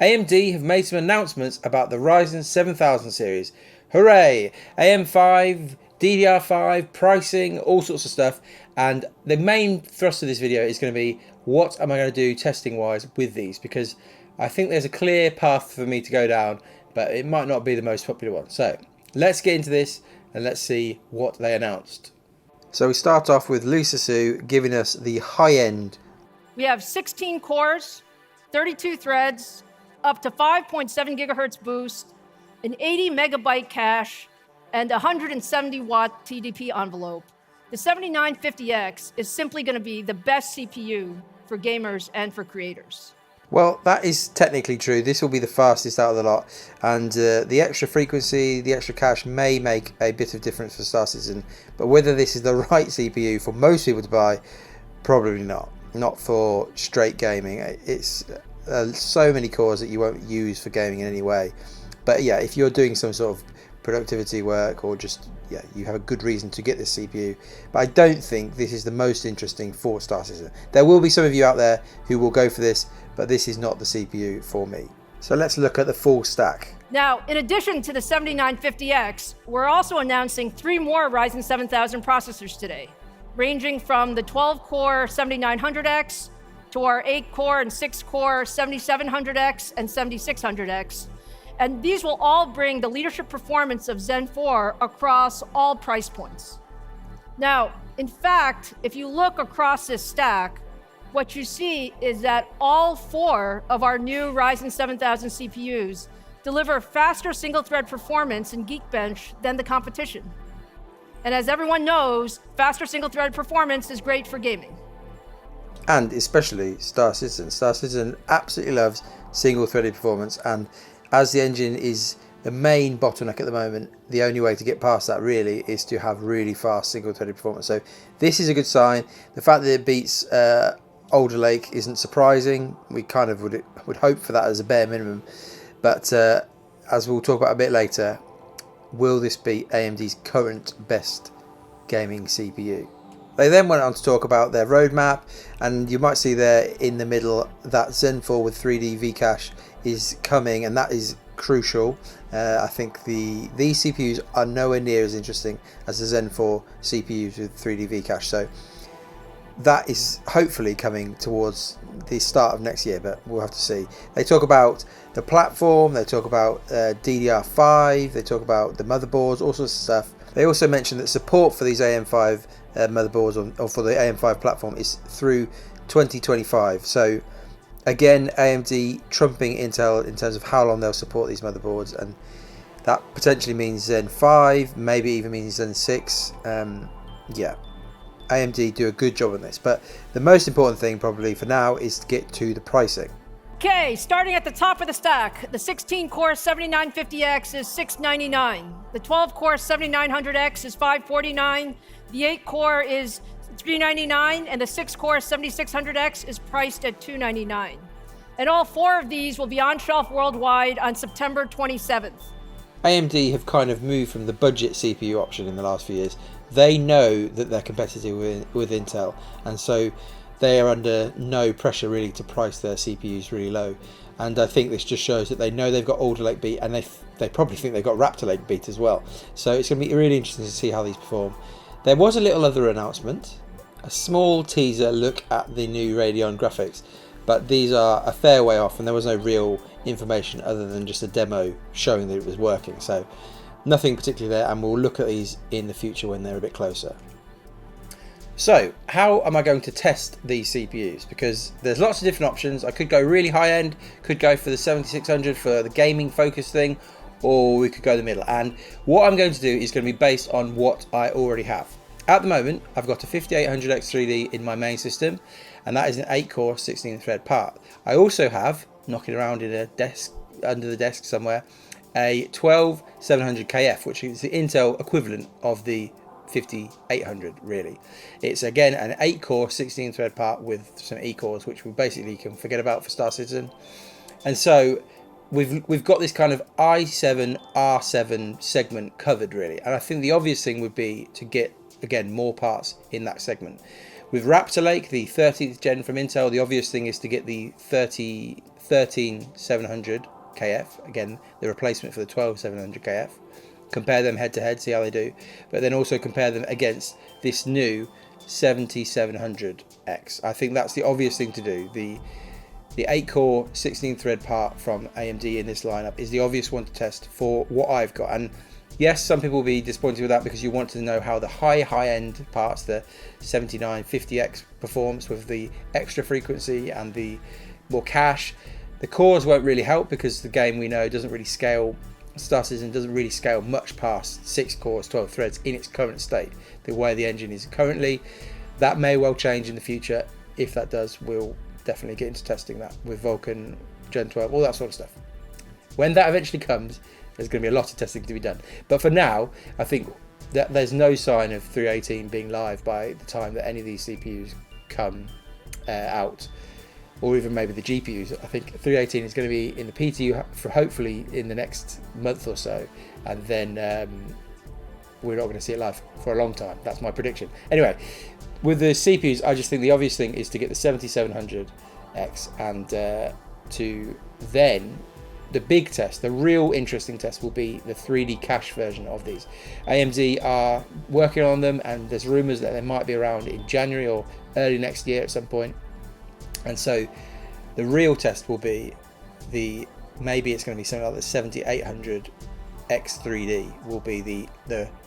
AMD have made some announcements about the Ryzen 7000 series. Hooray! AM5, DDR5, pricing, all sorts of stuff. And the main thrust of this video is going to be what am I going to do testing wise with these, because I think there's a clear path for me to go down, but it might not be the most popular one. So let's get into this and let's see what they announced. So we start off with Lisa Su giving us the high end. We have 16 cores, 32 threads, up to 5.7 gigahertz boost, an 80 megabyte cache, and a 170 watt TDP envelope. The 7950X is simply going to be the best CPU for gamers and for creators. Well, that is technically true. This will be the fastest out of the lot, and the extra frequency, the extra cache may make a bit of difference for Star Citizen, but whether this is the right CPU for most people to buy, probably not. Not for straight gaming. It's so many cores that you won't use for gaming in any way. But yeah, if you're doing some sort of productivity work, or just you have a good reason to get this CPU. But I don't think this is the most interesting for Star Citizen. There will be some of you out there who will go for this, but this is not the CPU for me. So let's look at the full stack. Now, in addition to the 7950X, we're also announcing 3 more Ryzen 7000 processors today, ranging from the 12-core 7900X to our 8-core and 6-core 7700X and 7600X. And these will all bring the leadership performance of Zen 4 across all price points. Now, in fact, if you look across this stack, what you see is that all 4 of our new Ryzen 7000 CPUs deliver faster single-thread performance in Geekbench than the competition. And as everyone knows, faster single-thread performance is great for gaming. And especially Star Citizen. Star Citizen absolutely loves single-threaded performance, and as the engine is the main bottleneck at the moment, the only way to get past that really is to have really fast single-threaded performance. So this is a good sign. The fact that it beats Alder Lake isn't surprising. We kind of would hope for that as a bare minimum. But as we'll talk about a bit later, will this be AMD's current best gaming CPU? They then went on to talk about their roadmap, and you might see there in the middle that Zen 4 with 3D V-Cache is coming, and that is crucial. I think these CPUs are nowhere near as interesting as the Zen 4 CPUs with 3D V-Cache, so that is hopefully coming towards the start of next year, but we'll have to see. They talk about the platform, they talk about DDR5, they talk about the motherboards, all sorts of stuff. They also mentioned that support for these AM5 motherboards or for the AM5 platform is through 2025. So again, AMD trumping Intel in terms of how long they'll support these motherboards, and that potentially means Zen 5, maybe even means Zen 6. AMD do a good job on this, but the most important thing probably for now is to get to the pricing. Okay, starting at the top of the stack, the 16-core 7950X is $699. The 12-core 7900X is $549. The 8-core is $399, and the 6-core 7600X is priced at $299. And all 4 of these will be on shelf worldwide on September 27th. AMD have kind of moved from the budget CPU option in the last few years. They know that they're competitive with Intel, and so they are under no pressure really to price their CPUs really low. And I think this just shows that they know they've got Alder Lake beat, and they probably think they've got Raptor Lake beat as well. So it's going to be really interesting to see how these perform. There was a little other announcement, a small teaser look at the new Radeon graphics, but these are a fair way off, and there was no real information other than just a demo showing that it was working. So nothing particularly there, and we'll look at these in the future when they're a bit closer. So how am I going to test these CPUs? Because there's lots of different options. I could go really high end, could go for the 7600 for the gaming focus thing, or we could go the middle. And what I'm going to do is going to be based on what I already have. At the moment, I've got a 5800X3D in my main system, and that is an 8-core 16-thread part. I also have, knocking around in a desk under the desk somewhere, a 12700KF, which is the Intel equivalent of the 5800 really. It's again an 8-core 16-thread part with some E-cores, which we basically can forget about for Star Citizen. And so we've got this kind of i7 R7 segment covered really, and I think the obvious thing would be to get again more parts in that segment. With Raptor Lake, the 13th gen from Intel, the obvious thing is to get the 13700 KF, again the replacement for the 12700 KF. Compare them head to head, see how they do, but then also compare them against this new 7700X. I think that's the obvious thing to do. The 8-core 16-thread part from AMD in this lineup is the obvious one to test for what I've got. And yes, some people will be disappointed with that because you want to know how the high-end parts, the 7950X, performs with the extra frequency and the more cache. The cores won't really help because the game, we know, doesn't really scale. Star Citizen doesn't really scale much past 6 cores, 12 threads in its current state, the way the engine is currently. That may well change in the future. If that does, we'll definitely get into testing that with Vulkan, Gen 12, all that sort of stuff. When that eventually comes, there's going to be a lot of testing to be done. But for now, I think that there's no sign of 318 being live by the time that any of these CPUs come out, or even maybe the GPUs. I think 318 is going to be in the PTU for hopefully in the next month or so, and then we're not going to see it live for a long time. That's my prediction. Anyway, with the CPUs, I just think the obvious thing is to get the 7700X and to then the big test, the real interesting test, will be the 3D cache version of these. AMD are working on them, and there's rumors that they might be around in January or early next year at some point. And so the real test will be maybe it's going to be something like the 7800X 3D will be the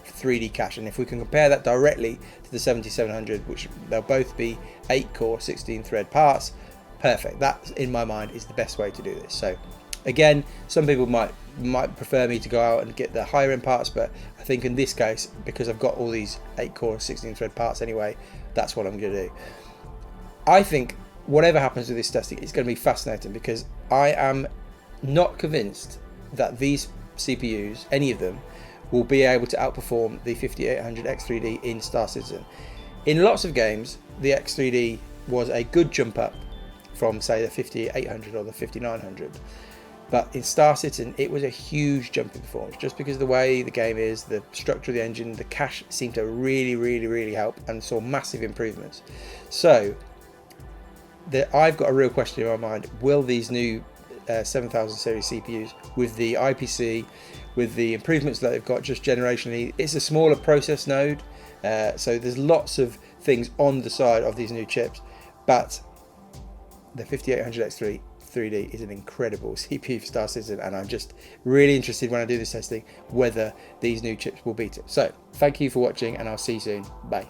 3D cache. And if we can compare that directly to the 7700, which they'll both be 8-core 16-thread parts, perfect. That, in my mind, is the best way to do this. So again, some people might prefer me to go out and get the higher end parts, but I think in this case, because I've got all these 8-core 16-thread parts anyway, that's what I'm going to do. I think whatever happens with this testing, it's going to be fascinating, because I am not convinced that these CPUs, any of them, will be able to outperform the 5800 X3D in Star Citizen. In lots of games, the X3D was a good jump up from, say, the 5800 or the 5900. But in Star Citizen, it was a huge jump in performance, just because of the way the game is, the structure of the engine, the cache seemed to really help, and saw massive improvements. So I've got a real question in my mind: will these new 7000 series CPUs, with the IPC, with the improvements that they've got just generationally, it's a smaller process node, so there's lots of things on the side of these new chips, but the 5800X3 3D is an incredible CPU for Star Citizen, and I'm just really interested when I do this testing whether these new chips will beat it. So thank you for watching, and I'll see you soon. Bye.